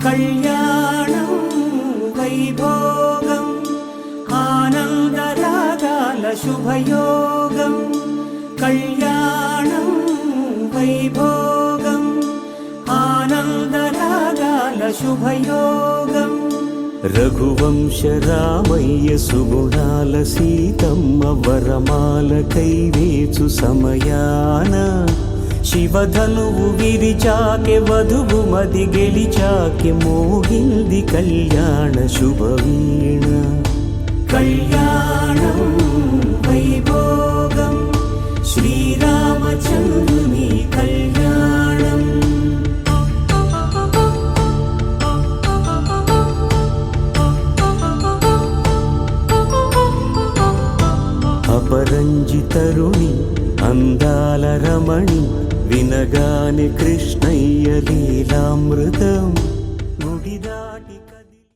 కళ్యాణం వైభోగం ఆనందరాగాల శుభయోగం కళ్యాణం వైభోగం ఆనందరాగాల శుభయోగం రఘువంశ రామయ్య సుగుణాల సీతమ్మ వరమాల కైవేచు సమయాన శివధనువు విరిచాకె వధువు మది గెలిచాకె మోగింది కళ్యాణ శుభవీణ కళ్యాణం వైభోగం శ్రీరామచంద్రుని కళ్యాణం అపరంజి తరుణి అందాల రమణి వినగానే కృష్ణయ్య లీలామృతం గుడి దాటి